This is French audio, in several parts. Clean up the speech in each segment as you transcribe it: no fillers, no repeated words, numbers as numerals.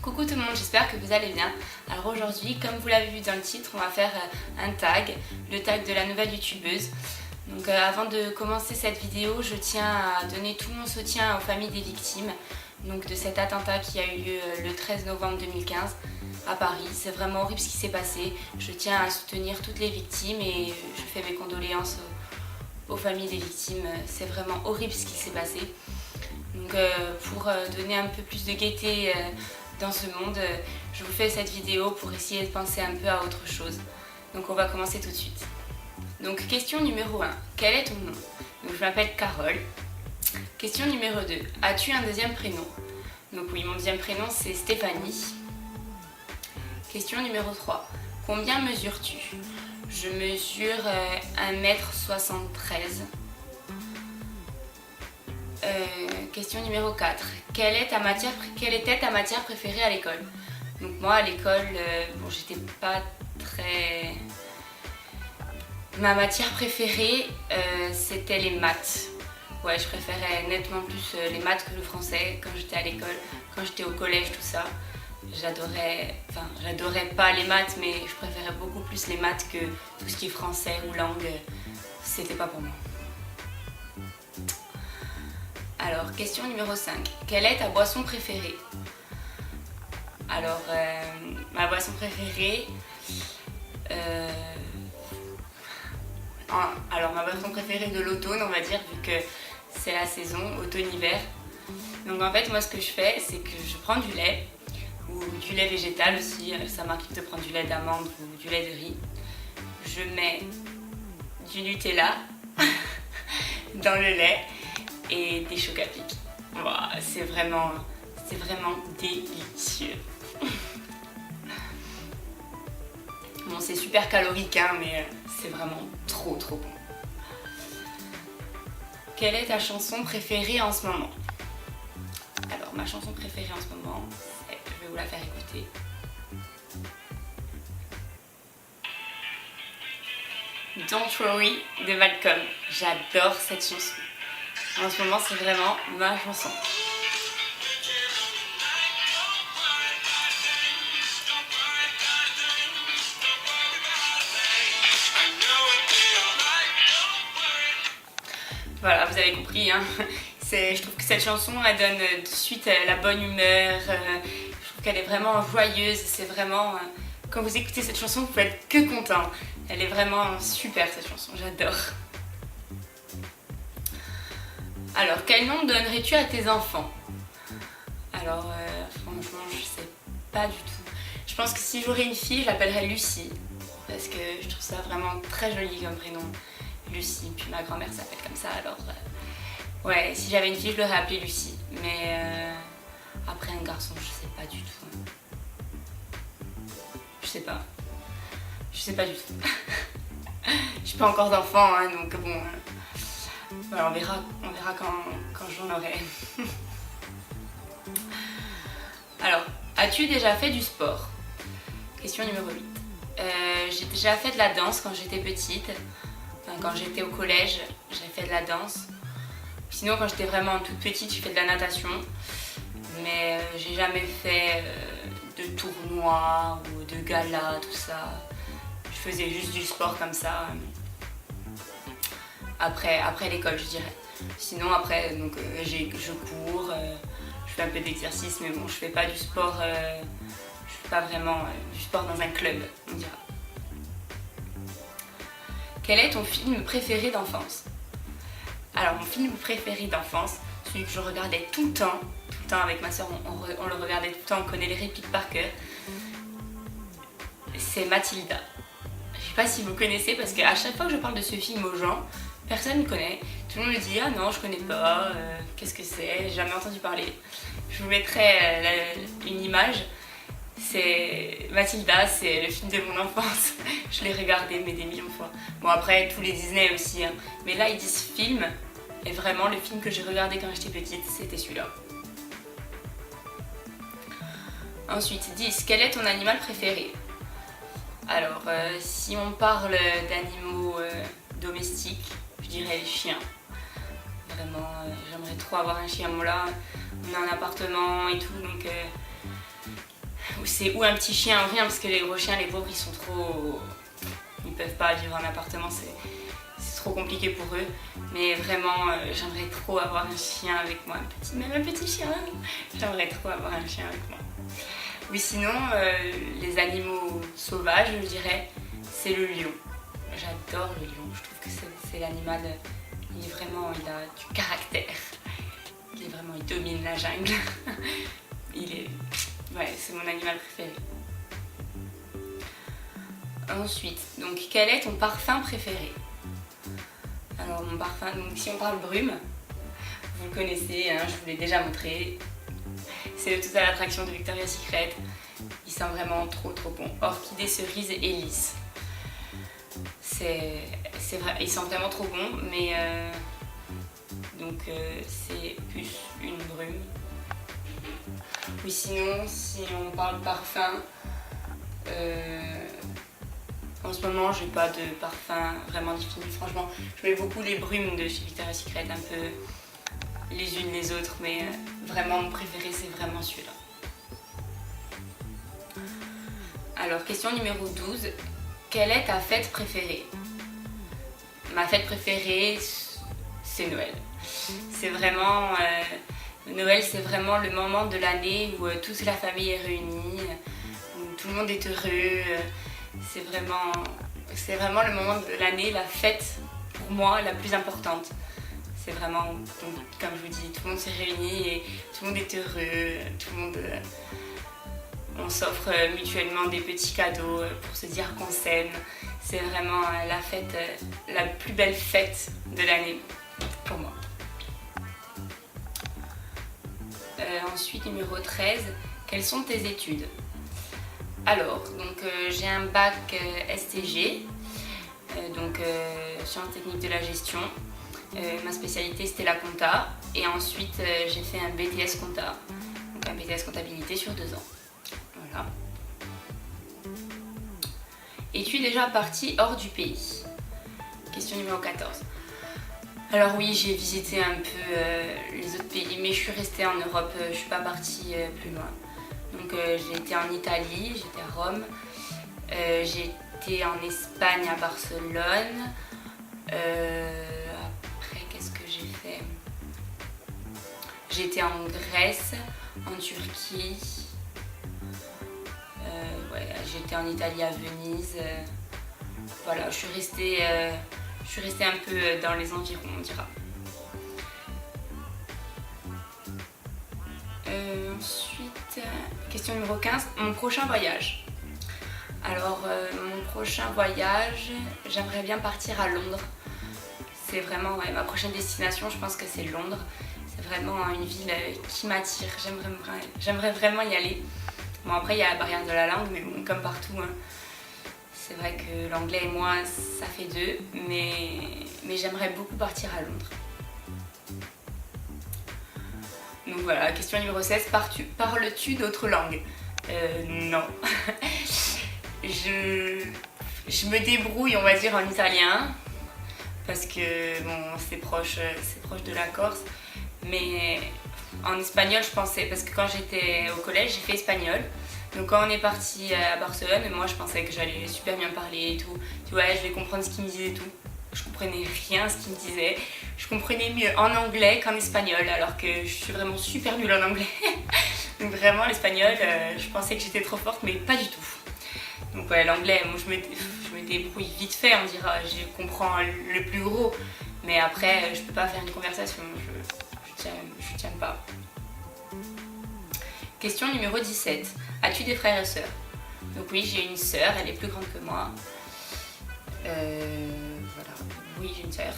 Coucou tout le monde, j'espère que vous allez bien. Alors aujourd'hui, comme vous l'avez vu dans le titre, on va faire un tag, le tag de la nouvelle youtubeuse. Donc avant de commencer cette vidéo, je tiens à donner tout mon soutien aux familles des victimes donc de cet attentat qui a eu lieu le 13 novembre 2015 à Paris. C'est vraiment horrible ce qui s'est passé. Je tiens à soutenir toutes les victimes et je fais mes condoléances aux familles des victimes. C'est vraiment horrible ce qui s'est passé. Donc pour donner un peu plus de gaieté dans ce monde, je vous fais cette vidéo pour essayer de penser un peu à autre chose. Donc on va commencer tout de suite. Donc question numéro 1, quel est ton nom? Donc je m'appelle Carole. Question numéro 2, as-tu un deuxième prénom? Donc oui, mon deuxième prénom c'est Stéphanie. Question numéro 3, combien mesures-tu? Je mesure 1m73. Question numéro 4. Quelle était ta matière préférée à l'école? Donc moi à l'école, bon, j'étais pas très... Ma matière préférée, c'était les maths. Ouais, je préférais nettement plus les maths que le français quand j'étais à l'école, quand j'étais au collège, tout ça. J'adorais pas les maths, mais je préférais beaucoup plus les maths que tout ce qui est français ou langue. C'était pas pour moi. Alors, question numéro 5. Quelle est ta boisson préférée? Alors, ma boisson préférée... ma boisson préférée de l'automne, on va dire, vu que c'est la saison, automne-hiver. Donc en fait, moi ce que je fais, c'est que je prends du lait, ou du lait végétal aussi, ça m'arrive de prendre du lait d'amande ou du lait de riz. Je mets du Nutella dans le lait et des chocs-à-pic. Wow, c'est vraiment délicieux. Bon, c'est super calorique, hein, mais c'est vraiment trop bon. Quelle est ta chanson préférée en ce moment? Alors, ma chanson préférée en ce moment, je vais vous la faire écouter. Don't Worry de Malcolm. J'adore cette chanson. En ce moment, c'est vraiment ma chanson. Voilà, vous avez compris, hein. Je trouve que cette chanson, elle donne de suite la bonne humeur. Je trouve qu'elle est vraiment joyeuse. C'est vraiment... quand vous écoutez cette chanson, vous pouvez être que content. Elle est vraiment super, cette chanson. J'adore. Alors, quel nom donnerais-tu à tes enfants? Alors, franchement, je sais pas du tout. Je pense que si j'aurais une fille, je l'appellerais Lucie. Parce que je trouve ça vraiment très joli comme prénom. Lucie, puis ma grand-mère s'appelle comme ça, alors... ouais, si j'avais une fille, je l'aurais appelée Lucie. Mais après un garçon, je sais pas du tout. Je sais pas. Je sais pas du tout. J'ai pas encore d'enfant, hein, donc bon... voilà, on verra quand j'en aurai. Alors, as-tu déjà fait du sport? Question numéro 8. J'ai déjà fait de la danse quand j'étais petite. Enfin, quand j'étais au collège, j'ai fait de la danse. Sinon, quand j'étais vraiment toute petite, j'ai fait de la natation. Mais j'ai jamais fait de tournoi ou de gala, tout ça. Je faisais juste du sport comme ça. Après l'école, je dirais. Sinon, après, donc, je cours, je fais un peu d'exercice, mais bon, je fais pas du sport, je fais pas vraiment du sport dans un club, on dira. Quel est ton film préféré d'enfance? Alors, mon film préféré d'enfance, celui que je regardais tout le temps avec ma soeur, on le regardait tout le temps, on connaît les répliques par cœur, c'est Mathilda. Je sais pas si vous connaissez, parce qu'à chaque fois que je parle de ce film aux gens, personne ne connaît. Tout le monde me dit ah non, je connais pas, qu'est-ce que c'est, j'ai jamais entendu parler. Je vous mettrai une image. C'est Mathilda, c'est le film de mon enfance. Je l'ai regardé mais des millions de fois. Bon, après tous les Disney aussi, hein. Mais là ils disent film, et vraiment le film que j'ai regardé quand j'étais petite, c'était celui-là. Ensuite, 10. Quel est ton animal préféré? Alors, si on parle d'animaux domestiques, je dirais les chiens. Vraiment, j'aimerais trop avoir un chien. Bon là, on a un appartement et tout, donc c'est ou un petit chien ou rien, parce que les gros chiens, les pauvres, ils sont trop... Ils peuvent pas vivre en appartement, c'est trop compliqué pour eux. Mais vraiment, j'aimerais trop avoir un chien avec moi, même un petit chien. J'aimerais trop avoir un chien avec moi. Oui, sinon, les animaux sauvages, je dirais, c'est le lion. J'adore le lion, je trouve que c'est l'animal, il a du caractère. Il domine la jungle. Ouais, c'est mon animal préféré. Ensuite, donc quel est ton parfum préféré? Alors mon parfum, donc si on parle brume, vous le connaissez, hein, je vous l'ai déjà montré. C'est le Total Attraction de Victoria's Secret. Il sent vraiment trop bon. Orchidée, cerise et lys. C'est vrai, il sent vraiment trop bon, mais c'est plus une brume. Oui, sinon, si on parle parfum, en ce moment, j'ai pas de parfum vraiment défini. Franchement, je mets beaucoup les brumes de chez Victoria's Secret, un peu les unes les autres, mais vraiment mon préféré, c'est vraiment celui-là. Alors, question numéro 12. Quelle est ta fête préférée? Ma fête préférée, c'est Noël. C'est vraiment... Noël, c'est vraiment le moment de l'année où toute la famille est réunie, où tout le monde est heureux. C'est vraiment le moment de l'année, la fête, pour moi, la plus importante. C'est vraiment, donc, comme je vous dis, tout le monde s'est réuni et tout le monde est heureux, on s'offre mutuellement des petits cadeaux pour se dire qu'on s'aime. C'est vraiment la fête, la plus belle fête de l'année pour moi. Ensuite, numéro 13, quelles sont tes études? Alors, j'ai un bac STG, sciences techniques de la gestion. Ma spécialité c'était la compta et ensuite j'ai fait un BTS compta, donc un BTS comptabilité sur 2 ans. Voilà. Es-tu déjà partie hors du pays? Question numéro 14. Alors oui, j'ai visité un peu les autres pays, mais je suis restée en Europe, je suis pas partie plus loin. Donc j'ai été en Italie, j'étais à Rome, j'ai été en Espagne à Barcelone. Après, qu'est-ce que j'ai fait? J'ai été en Grèce, en Turquie. J'ai été en Italie à Venise. Voilà, je suis restée un peu dans les environs, on dira. Ensuite, question numéro 15, mon prochain voyage. Alors, mon prochain voyage, j'aimerais bien partir à Londres. C'est vraiment ma prochaine destination, je pense que c'est Londres. C'est vraiment une ville qui m'attire, j'aimerais vraiment y aller. Bon, après, il y a la barrière de la langue, mais bon, comme partout, hein, c'est vrai que l'anglais et moi, ça fait deux, mais j'aimerais beaucoup partir à Londres. Donc voilà, question numéro 16, parles-tu d'autres langues? Non. Je me débrouille, on va dire, en italien, parce que bon, c'est proche de la Corse, mais en espagnol, je pensais, parce que quand j'étais au collège, j'ai fait espagnol. Donc quand on est parti à Barcelone, moi je pensais que j'allais super bien parler et tout. Tu vois, je vais comprendre ce qu'il me disait et tout. Je comprenais rien à ce qu'il me disait. Je comprenais mieux en anglais qu'en espagnol, alors que je suis vraiment super nulle en anglais. Donc vraiment, l'espagnol, je pensais que j'étais trop forte, mais pas du tout. Donc ouais, l'anglais, moi je me débrouille vite fait, on dira, je comprends le plus gros. Mais après, je peux pas faire une conversation, je tiens pas. Question numéro 17. As-tu des frères et sœurs? Donc oui, j'ai une sœur, elle est plus grande que moi. Voilà, oui, j'ai une sœur.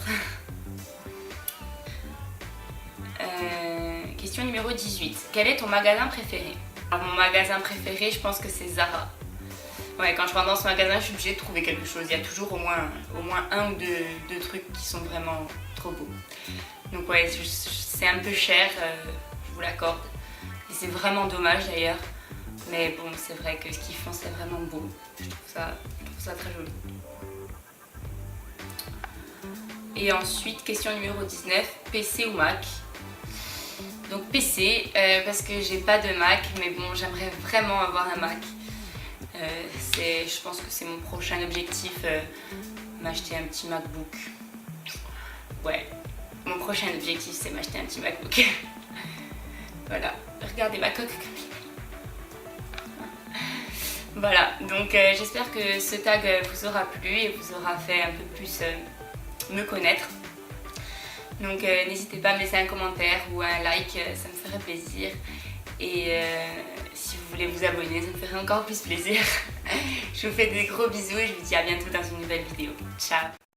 Question numéro 18. Quel est ton magasin préféré? Alors mon magasin préféré, je pense que c'est Zara. Ouais, quand je rentre dans ce magasin, je suis obligée de trouver quelque chose. Il y a toujours au moins un ou deux trucs qui sont vraiment trop beaux. Donc ouais, c'est un peu cher, je vous l'accorde. Et c'est vraiment dommage d'ailleurs. Mais bon, c'est vrai que ce qu'ils font, c'est vraiment beau. Je trouve ça très joli. Et ensuite, question numéro 19, PC ou Mac? Donc PC, parce que j'ai pas de Mac, mais bon, j'aimerais vraiment avoir un Mac. Je pense que c'est mon prochain objectif, m'acheter un petit MacBook. Ouais, mon prochain objectif c'est m'acheter un petit MacBook. Voilà, regardez ma coque. Voilà, donc j'espère que ce tag vous aura plu et vous aura fait un peu plus me connaître. Donc n'hésitez pas à me laisser un commentaire ou un like, ça me ferait plaisir. Et si vous voulez vous abonner, ça me ferait encore plus plaisir. Je vous fais des gros bisous et je vous dis à bientôt dans une nouvelle vidéo. Ciao!